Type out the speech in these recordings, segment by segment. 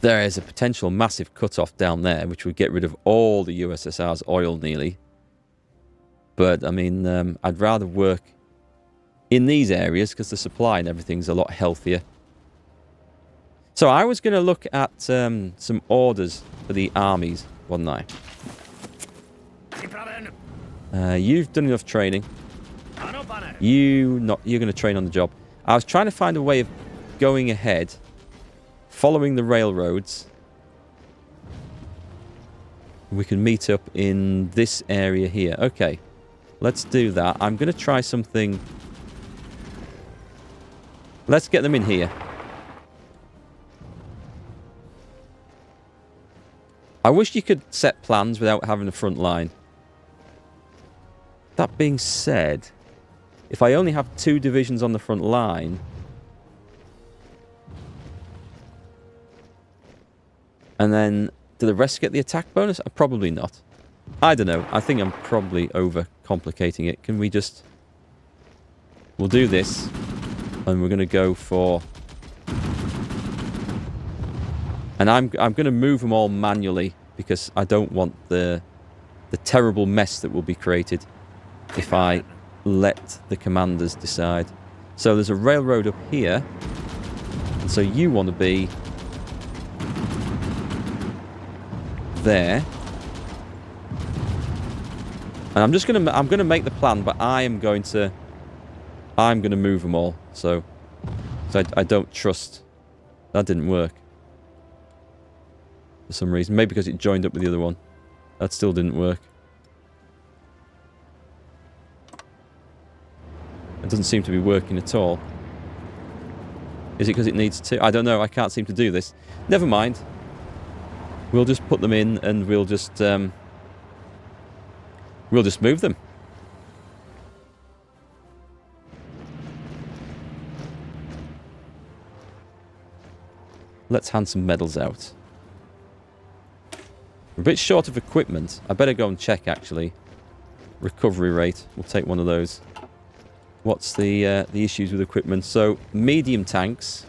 There is a potential massive cut-off down there, which would get rid of all the USSR's oil nearly. But, I mean, I'd rather work in these areas because the supply and everything's a lot healthier. So I was going to look at some orders for the armies, wasn't I? You've done enough training. You're going to train on the job. I was trying to find a way of going ahead, following the railroads. We can meet up in this area here. Okay, let's do that. I'm going to try something. Let's get them in here. I wish you could set plans without having a front line. That being said, if I only have 2 divisions on the front line, and then do the rest get the attack bonus? Probably not. I don't know. I think I'm probably overcomplicating it. Can we just... We'll do this, and we're going to go for... And I'm going to move them all manually because I don't want the terrible mess that will be created if I let the commanders decide. So there's a railroad up here, and so you want to be there. And I'm going to make the plan, but I'm going to move them all. So I don't trust. That didn't work. For some reason. Maybe because it joined up with the other one. That still didn't work. It doesn't seem to be working at all. Is it because it needs to? I don't know. I can't seem to do this. Never mind. We'll just put them in and we'll just move them. Let's hand some medals out. We're a bit short of equipment. I better go and check, actually. Recovery rate. We'll take one of those. What's the issues with equipment? So, medium tanks.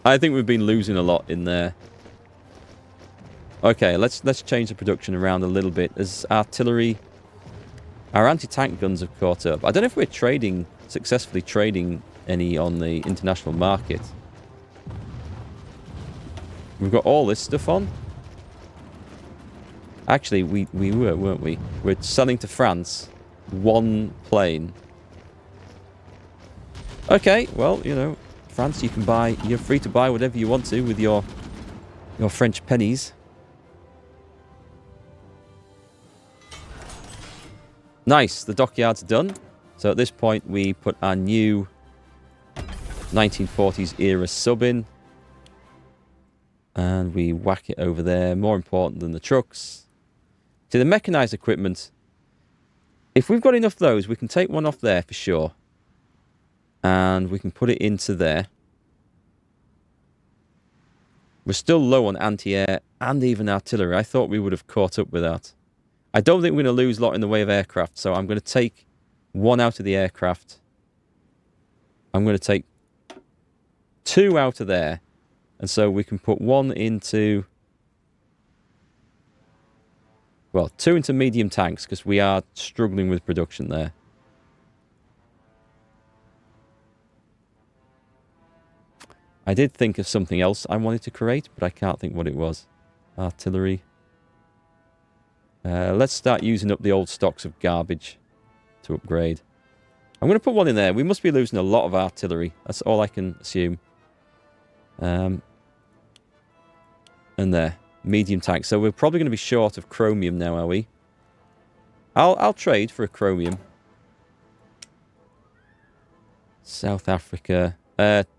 I think we've been losing a lot in there. Okay, let's change the production around a little bit. As artillery... Our anti-tank guns have caught up. I don't know if we're successfully trading any on the international market. We've got all this stuff on. Actually, we were, weren't we? We're selling to France 1 plane. Okay, well, you know, France, you're free to buy whatever you want to with your French pennies. Nice, the dockyard's done. So at this point, we put our new 1940s era sub in. And we whack it over there. More important than the trucks. To the mechanized equipment, if we've got enough of those, we can take one off there for sure. And we can put it into there. We're still low on anti-air and even artillery. I thought we would have caught up with that. I don't think we're going to lose a lot in the way of aircraft, so I'm going to take 1 out of the aircraft. I'm going to take 2 out of there. And so we can put 1 into... Well, 2 into medium tanks, because we are struggling with production there. I did think of something else I wanted to create, but I can't think what it was. Artillery. Let's start using up the old stocks of garbage to upgrade. I'm going to put 1 in there. We must be losing a lot of artillery. That's all I can assume. And there. Medium tank. So we're probably going to be short of chromium now, are we? I'll trade for a chromium. South Africa.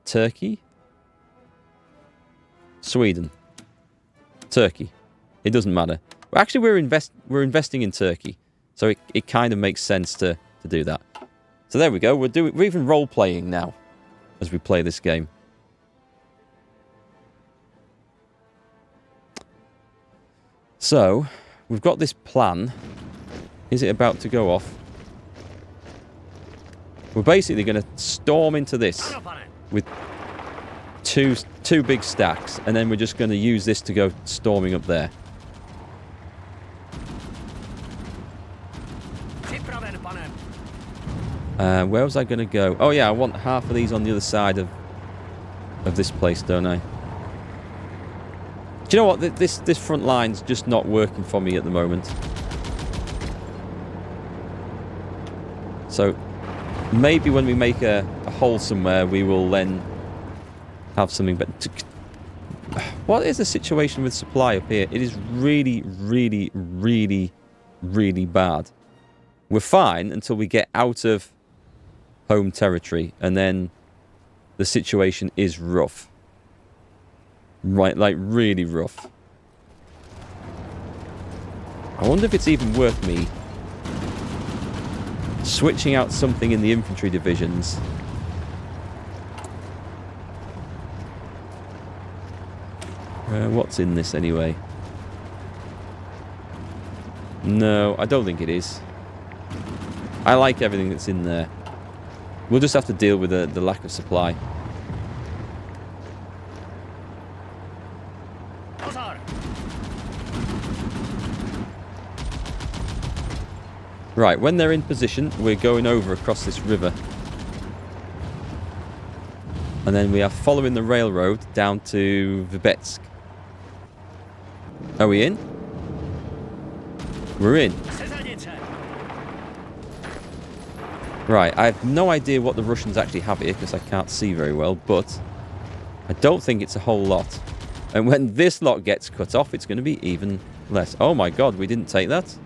Turkey? Sweden. Turkey. It doesn't matter. Well, actually, we're investing in Turkey. So it kind of makes sense to do that. So there we go. We're even role-playing now as we play this game. So, we've got this plan. Is it about to go off? We're basically going to storm into this with two big stacks, and then we're just going to use this to go storming up there. Where was I going to go? Oh yeah, I want half of these on the other side of this place, don't I? Do you know what? This front line's just not working for me at the moment. So maybe when we make a hole somewhere, we will then have something. But what is the situation with supply up here? It is really, really, really, really bad. We're fine until we get out of home territory, and then the situation is rough. Right, like really rough. I wonder if it's even worth me switching out something in the infantry divisions. What's in this anyway? No, I don't think it is. I like everything that's in there. We'll just have to deal with the lack of supply. Right, when they're in position, we're going over across this river. And then we are following the railroad down to Vibetsk. Are we in? We're in. Right, I have no idea what the Russians actually have here because I can't see very well, but I don't think it's a whole lot. And when this lot gets cut off, it's going to be even less. Oh my god, we didn't take that?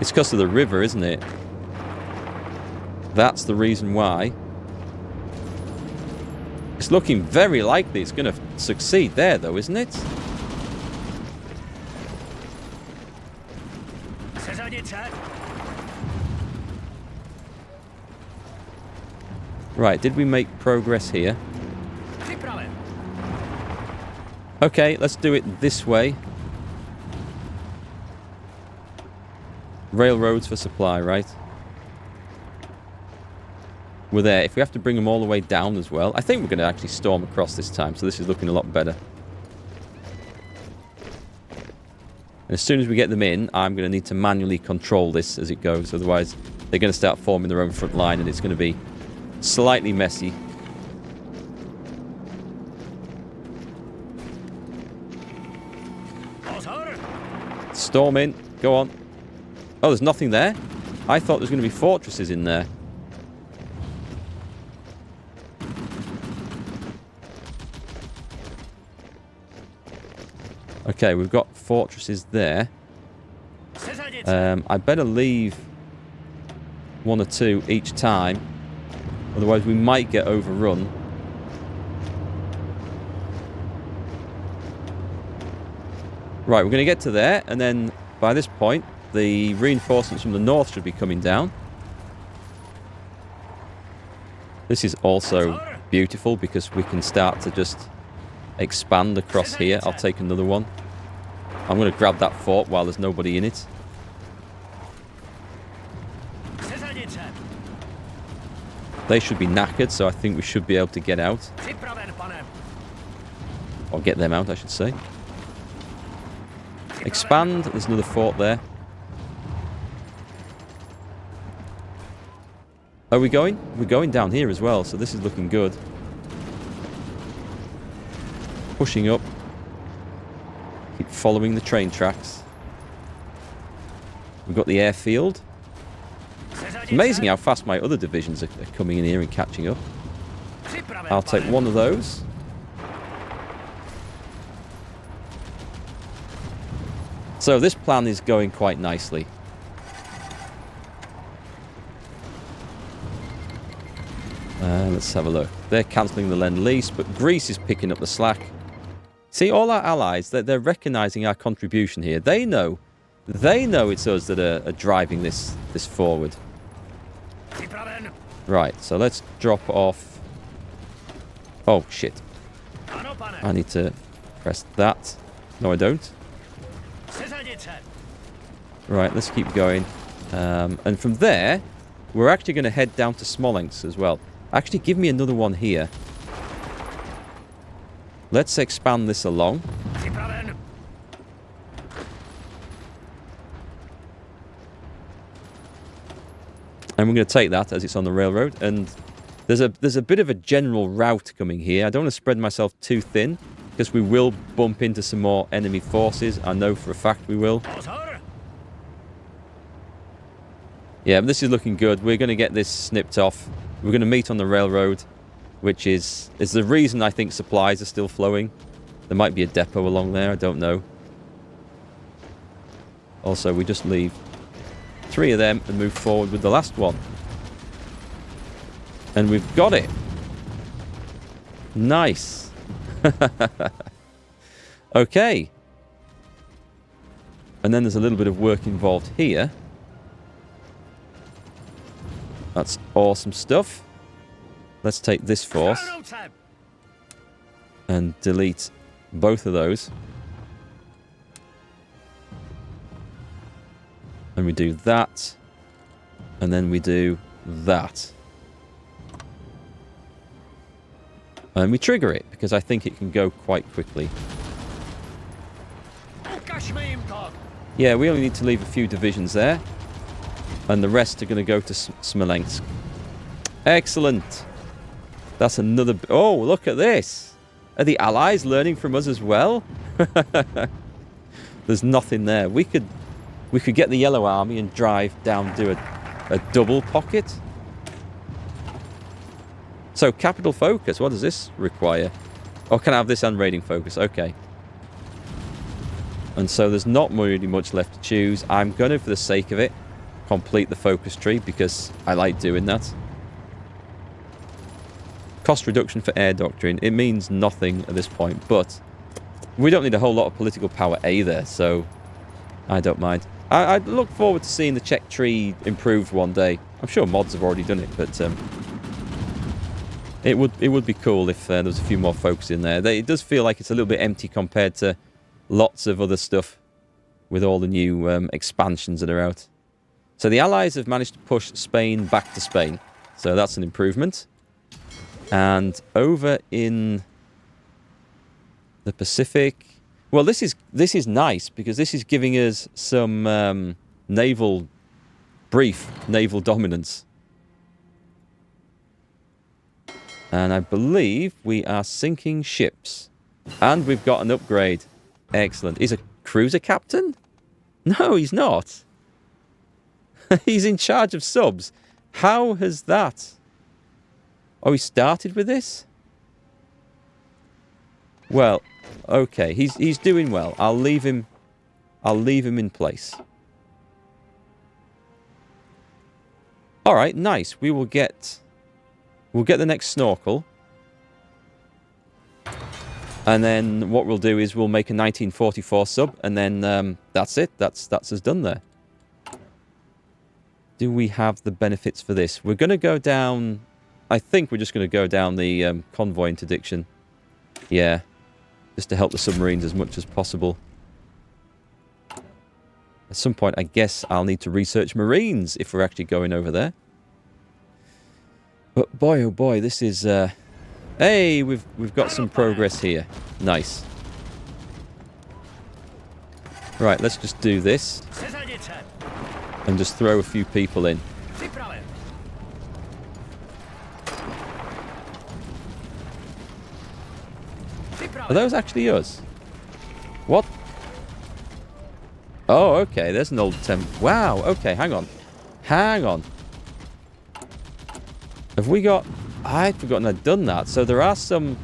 It's because of the river, isn't it? That's the reason why. It's looking very likely it's going to succeed there, though, isn't it? Right, did we make progress here? Okay, let's do it this way. Railroads for supply, right? We're there. If we have to bring them all the way down as well, I think we're going to actually storm across this time, so this is looking a lot better. And as soon as we get them in, I'm going to need to manually control this as it goes, otherwise they're going to start forming their own front line and it's going to be slightly messy. Storm in. Go on. Oh, there's nothing there? I thought there was going to be fortresses in there. Okay, we've got fortresses there. I better leave one or two each time. Otherwise we might get overrun. Right, we're going to get to there, and then by this point the reinforcements from the north should be coming down. This is also beautiful because we can start to just expand across here. I'll take another one. I'm going to grab that fort while there's nobody in it. They should be knackered, so I think we should be able to get out. Or get them out, I should say. Expand. There's another fort there. Are we going? We're going down here as well, so this is looking good. Pushing up. Keep following the train tracks. We've got the airfield. It's amazing how fast my other divisions are coming in here and catching up. I'll take one of those. So this plan is going quite nicely. Let's have a look. They're cancelling the Lend-Lease, but Greece is picking up the slack. See, all our allies, they're recognising our contribution here. They know it's us that are driving this forward. Right, so let's drop off. Oh, shit. I need to press that. No, I don't. Right, let's keep going. And from there, we're actually going to head down to Smolensk as well. Actually, give me another one here. Let's expand this along. And we're going to take that as it's on the railroad. And there's a bit of a general route coming here. I don't want to spread myself too thin, because we will bump into some more enemy forces. I know for a fact we will. Yeah, but this is looking good. We're going to get this snipped off. We're going to meet on the railroad, which is the reason I think supplies are still flowing. There might be a depot along there. I don't know. Also, we just leave 3 of them and move forward with the last one. And we've got it. Nice. Okay. And then there's a little bit of work involved here. That's awesome stuff. Let's take this force and delete both of those. And we do that. And then we do that. And we trigger it, because I think it can go quite quickly. Yeah, we only need to leave a few divisions there. And the rest are going to go to Smolensk. Excellent. That's another... Oh, look at this. Are the Allies learning from us as well? There's nothing there. We could get the Yellow Army and drive down, do a double pocket. So, capital focus. What does this require? Oh, can I have this and raiding focus? Okay. And so there's not really much left to choose. I'm going to, for the sake of it, complete the focus tree, because I like doing that. Cost reduction for air doctrine. It means nothing at this point, but we don't need a whole lot of political power either, so I don't mind. I look forward to seeing the Czech tree improved one day. I'm sure mods have already done it, but it would be cool if there was a few more folks in there. It does feel like it's a little bit empty compared to lots of other stuff with all the new expansions that are out. So the Allies have managed to push Spain back to Spain. So that's an improvement. And over in the Pacific... Well, this is nice, because this is giving us some brief naval dominance. And I believe we are sinking ships. And we've got an upgrade. Excellent. He's a cruiser captain? No, he's not. He's in charge of subs. How has that... Oh, he started with this? Well, okay. He's doing well. I'll leave him in place. All right, nice. We'll get the next snorkel. And then what we'll do is we'll make a 1944 sub, and then that's it. That's us done there. Do we have the benefits for this? We're going to go down... I think we're just going to go down the convoy interdiction. Yeah. Just to help the submarines as much as possible. At some point, I guess I'll need to research marines if we're actually going over there. But boy, oh boy, this is... Hey, we've got some progress here. Nice. Right, let's just do this. And just throw a few people in. Are those actually us? What? Oh, okay. There's an old temp. Wow. Okay, hang on. Hang on. Have we got... I'd forgotten I'd done that. So there are some...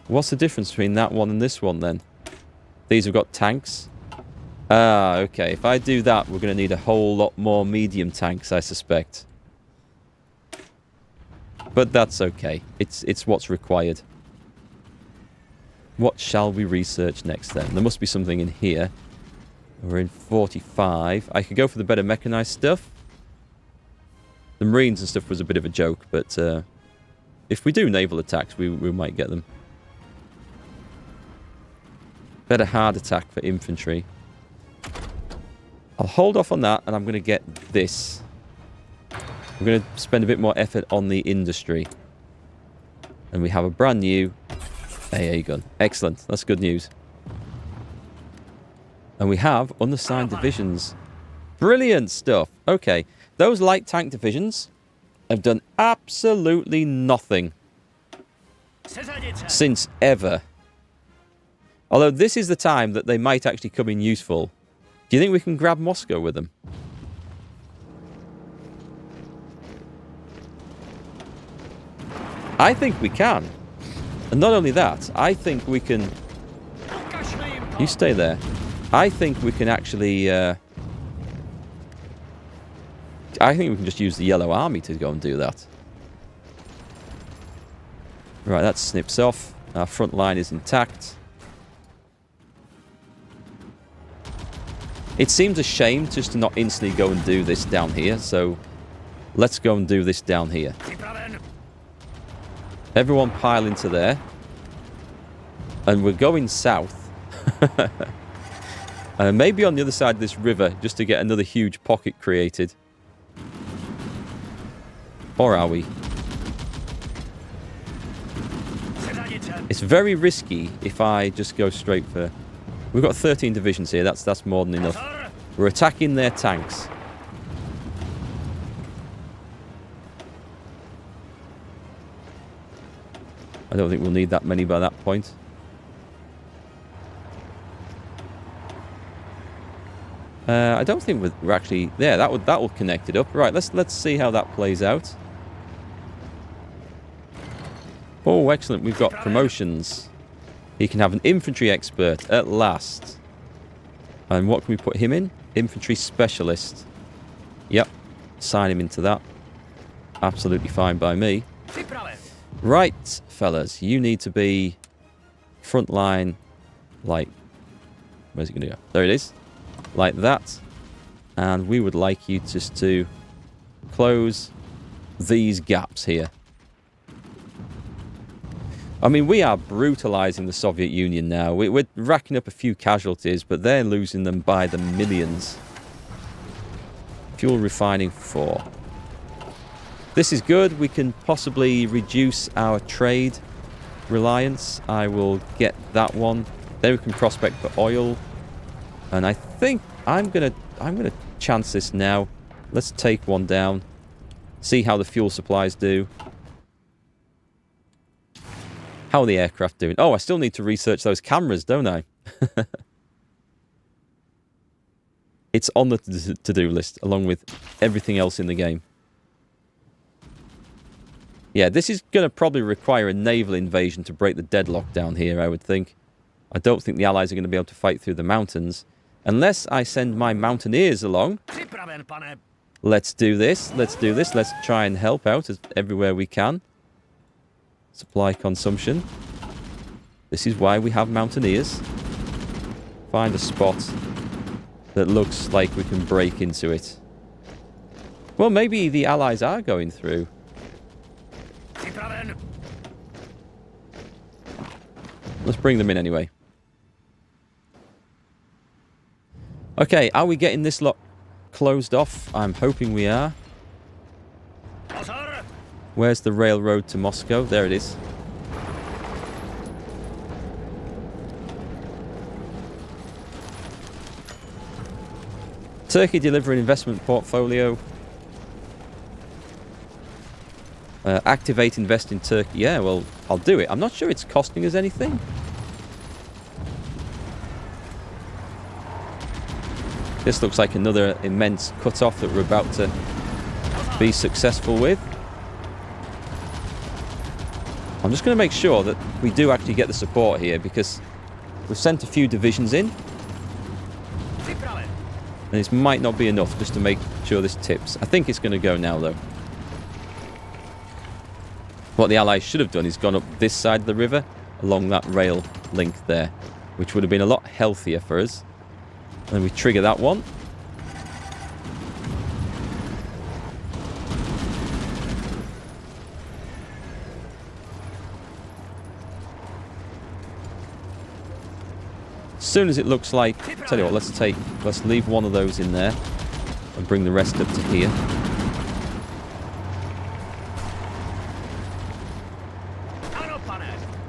What's the difference between that one and this one, then? These have got tanks. Ah, okay. If I do that, we're going to need a whole lot more medium tanks, I suspect. But that's okay. It's what's required. What shall we research next, then? There must be something in here. We're in 45. I could go for the better mechanized stuff. The marines and stuff was a bit of a joke, but if we do naval attacks, we might get them. Better hard attack for infantry. I'll hold off on that, and I'm going to get this. We're going to spend a bit more effort on the industry. And we have a brand new AA gun. Excellent. That's good news. And we have undersigned divisions. Brilliant stuff. Okay. Those light tank divisions have done absolutely nothing since ever. Although this is the time that they might actually come in useful. Do you think we can grab Moscow with them? I think we can. And not only that, I think we can... You stay there. I think we can actually... I think we can just use the Yellow Army to go and do that. Right, that snips off. Our front line is intact. It seems a shame just to not instantly go and do this down here, so let's go and do this down here. Everyone pile into there. And we're going south. Maybe on the other side of this river, just to get another huge pocket created. Or are we? It's very risky if I just go straight for... We've got 13 divisions here. That's more than enough. We're attacking their tanks. I don't think we'll need that many by that point. I don't think we're actually there. That will connect it up. Right. Let's see how that plays out. Oh, excellent. We've got promotions. He can have an infantry expert at last. And what can we put him in? Infantry specialist. Yep. Sign him into that. Absolutely fine by me. Right, fellas. You need to be frontline like... Where's it going to go? There it is. Like that. And we would like you just to close these gaps here. I mean, we are brutalizing the Soviet Union now. We're racking up a few casualties, but they're losing them by the millions. Fuel refining 4. This is good. We can possibly reduce our trade reliance. I will get that one. Then we can prospect for oil. And I think I'm gonna chance this now. Let's take one down. See how the fuel supplies do. How are the aircraft doing? Oh, I still need to research those cameras, don't I? It's on the to-do list, along with everything else in the game. Yeah, this is going to probably require a naval invasion to break the deadlock down here, I would think. I don't think the Allies are going to be able to fight through the mountains. Unless I send my mountaineers along. Let's do this. Let's do this. Let's try and help out everywhere we can. Supply consumption. This is why we have mountaineers. Find a spot that looks like we can break into it. Well, maybe the Allies are going through. Let's bring them in anyway. Okay, are we getting this lot closed off? I'm hoping we are. Where's the railroad to Moscow? There it is. Turkey delivering investment portfolio. Activate invest in Turkey. Yeah, well, I'll do it. I'm not sure it's costing us anything. This looks like another immense cut-off that we're about to be successful with. I'm just going to make sure that we do actually get the support here, because we've sent a few divisions in. And this might not be enough just to make sure this tips. I think it's going to go now, though. What the Allies should have done is gone up this side of the river along that rail link there, which would have been a lot healthier for us. And then we trigger that one. As soon as it looks like, tell you what, let's leave one of those in there and bring the rest up to here.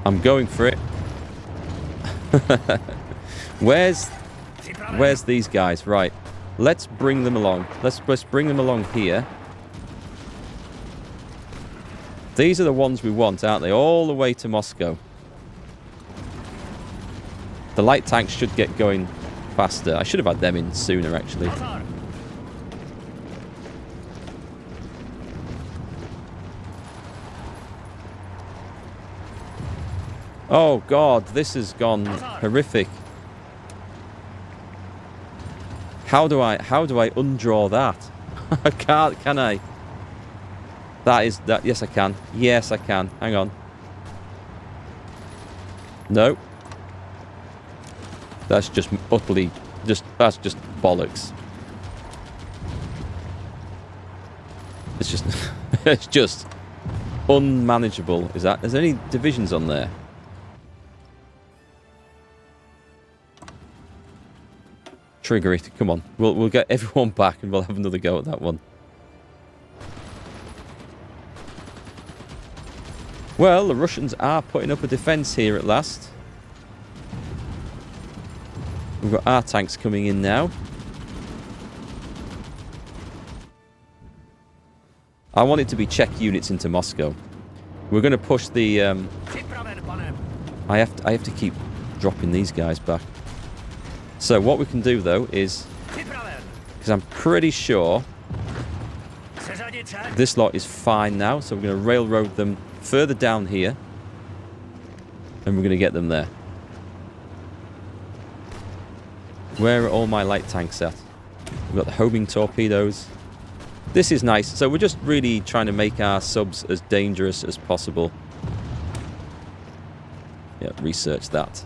I'm going for it. Where's these guys? Right. Let's bring them along. Let's bring them along here. These are the ones we want, aren't they? All the way to Moscow. The light tanks should get going faster. I should have had them in sooner, actually. Oh, God. This has gone horrific. How do I undraw that? I can't, can I? That. Yes, I can. Yes, I can. Hang on. No. That's just utterly, that's just bollocks. It's just, it's just unmanageable. Is there any divisions on there? Trigger it. Come on. We'll get everyone back and we'll have another go at that one. Well, the Russians are putting up a defense here at last. We've got our tanks coming in now. I want it to be Czech units into Moscow. We're going to push the... I have to keep dropping these guys back. So what we can do, though, is... Because I'm pretty sure this lot is fine now. So we're going to railroad them further down here. And we're going to get them there. Where are all my light tanks at? We've got the homing torpedoes. This is nice. So we're just really trying to make our subs as dangerous as possible. Yeah, research that.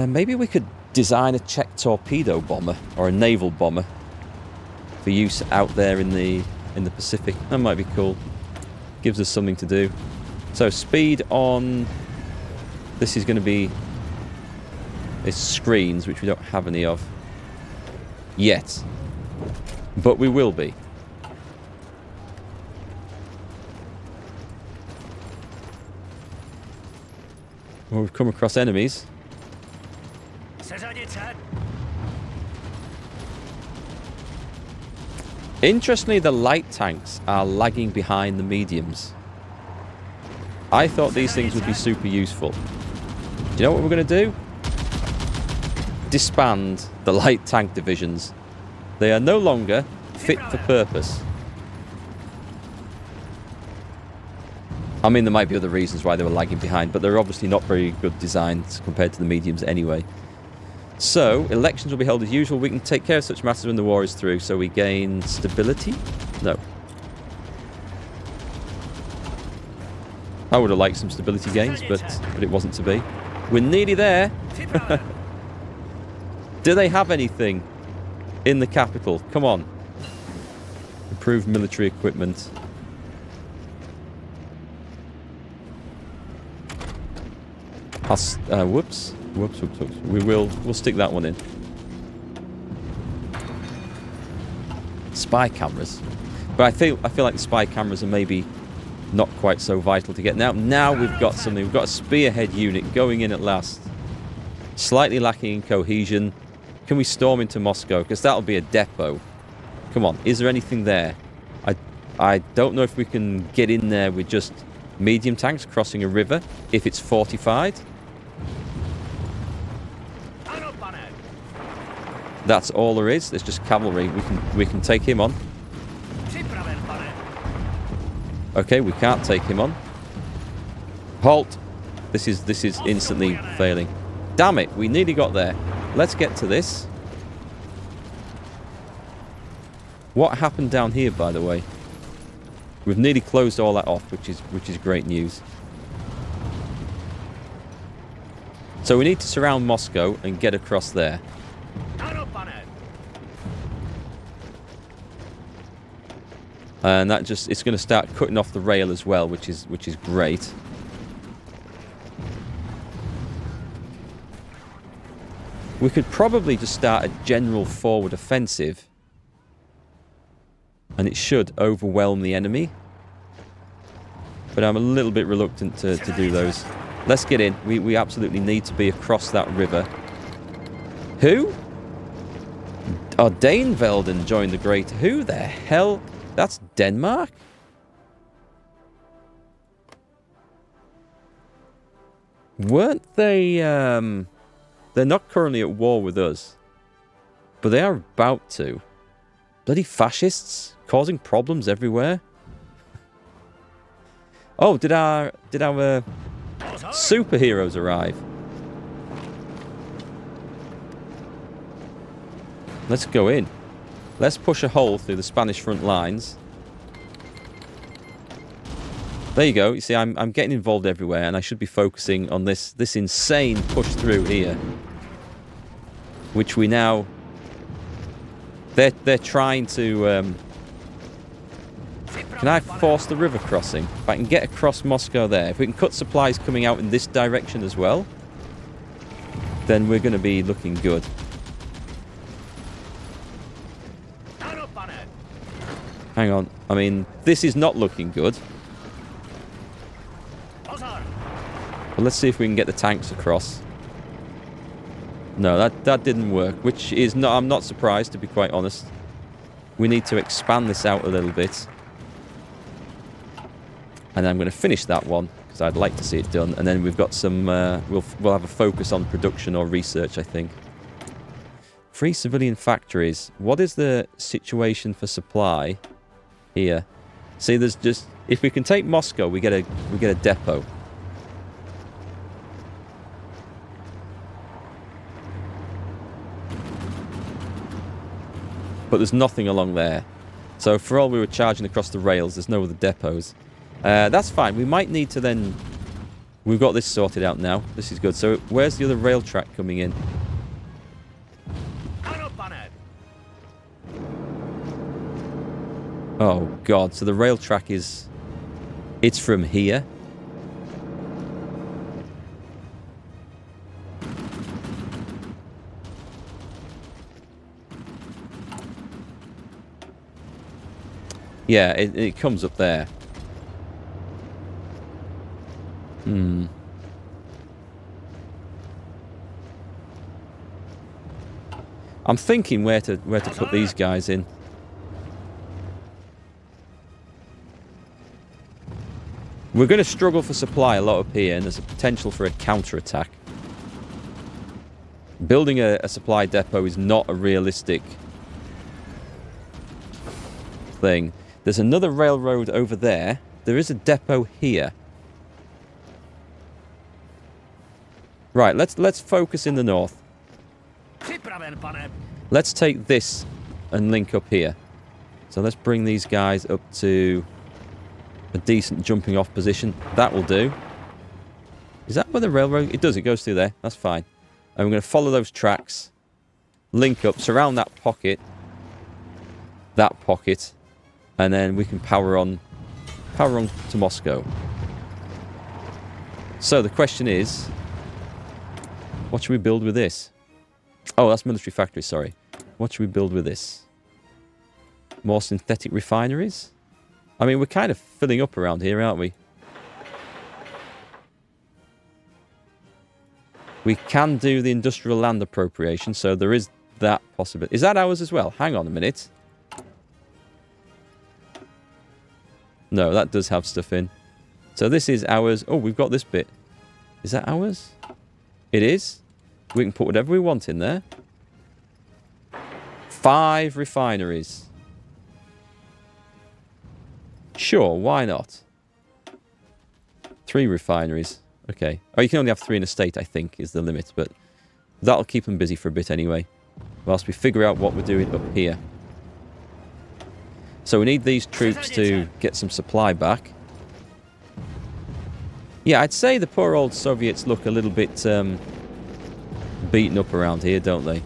Maybe we could design a Czech torpedo bomber or a naval bomber for use out there in the Pacific. That might be cool. Gives us something to do. So speed on... This is going to be... It's screens, which we don't have any of yet. But we will be. Well, we've come across enemies. Interestingly, the light tanks are lagging behind the mediums. I thought these things would be super useful. Do you know what we're going to do? Disband the light tank divisions. They are no longer fit for purpose. I mean, there might be other reasons why they were lagging behind, but they're obviously not very good designs compared to the mediums anyway. So, elections will be held as usual. We can take care of such matters when the war is through, so we gain stability? No. I would have liked some stability gains, but it wasn't to be. We're nearly there. Do they have anything in the capital? Come on. Improved military equipment. Whoops. We'll stick that one in. Spy cameras. But I feel like the spy cameras are maybe not quite so vital to get. Now we've got something. We've got a spearhead unit going in at last. Slightly lacking in cohesion. Can we storm into Moscow? Because that'll be a depot. Come on. Is there anything there? I don't know if we can get in there with just medium tanks crossing a river if it's fortified. That's all there is. There's just cavalry. We can take him on. Okay, we can't take him on. Halt. This is instantly failing. Damn it, we nearly got there. Let's get to this. What happened down here, by the way? We've nearly closed all that off, which is great news. So we need to surround Moscow and get across there. And that it's going to start cutting off the rail as well, which is great. We could probably just start a general forward offensive, and it should overwhelm the enemy. But I'm a little bit reluctant to do those. Let's get in. We absolutely need to be across that river. Who? Oh, Danevelden joined the Great. Who the hell? That's Denmark? Weren't they, they're not currently at war with us. But they are about to. Bloody fascists causing problems everywhere. Oh, did our superheroes arrive? Let's go in. Let's push a hole through the Spanish front lines. There you go. You see, I'm getting involved everywhere, and I should be focusing on this insane push through here, which we now. They're trying to. Can I force the river crossing? If I can get across Moscow there, if we can cut supplies coming out in this direction as well, then we're going to be looking good. Hang on. I mean, this is not looking good. But let's see if we can get the tanks across. No, that didn't work, which is not. I'm not surprised, to be quite honest. We need to expand this out a little bit. And I'm going to finish that one, because I'd like to see it done. And then we've got some... we'll have a focus on production or research, I think. Free civilian factories. What is the situation for supply here? See, there's just... If we can take Moscow, we get a depot. But there's nothing along there. So for all we were charging across the rails, there's no other depots. That's fine. We might need to then... We've got this sorted out now. This is good. So where's the other rail track coming in? Oh, God. So the rail track is... It's from here. Yeah, it comes up there. I'm thinking where to put these guys in. We're going to struggle for supply a lot up here, and there's a potential for a counter-attack. Building a supply depot is not a realistic thing. There's another railroad over there. There is a depot here. Right, let's focus in the north. Let's take this and link up here. So let's bring these guys up to a decent jumping off position. That will do. Is that where the railroad... It does, it goes through there. That's fine. And we're going to follow those tracks. Link up, surround that pocket. That pocket. And then we can power on to Moscow. So the question is, what should we build with this? Oh, that's military factory, sorry. What should we build with this? More synthetic refineries? I mean, we're kind of filling up around here, aren't we? We can do the industrial land appropriation, so there is that possibility. Is that ours as well? Hang on a minute. No, that does have stuff in. So this is ours. Oh, we've got this bit. Is that ours? It is. We can put whatever we want in there. 5 refineries. Sure, why not? 3 refineries. Okay. Oh, you can only have 3 in a state, I think, is the limit. But that'll keep them busy for a bit anyway. Whilst we figure out what we're doing up here. So we need these troops to get some supply back. Yeah, I'd say the poor old Soviets look a little bit beaten up around here, don't they?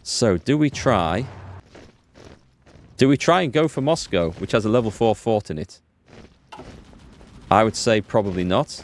So, do we try and go for Moscow, which has a level 4 fort in it? I would say probably not.